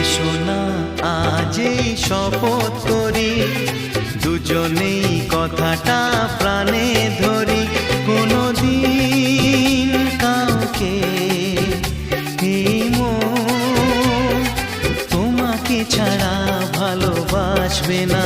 এসো না আজ এই শপথ করি, দুজনেই কথাটা প্রাণে ধরি। কোনোদিন কাউকে এই মন তোমাকে ছাড়া ভালোবাসবে না।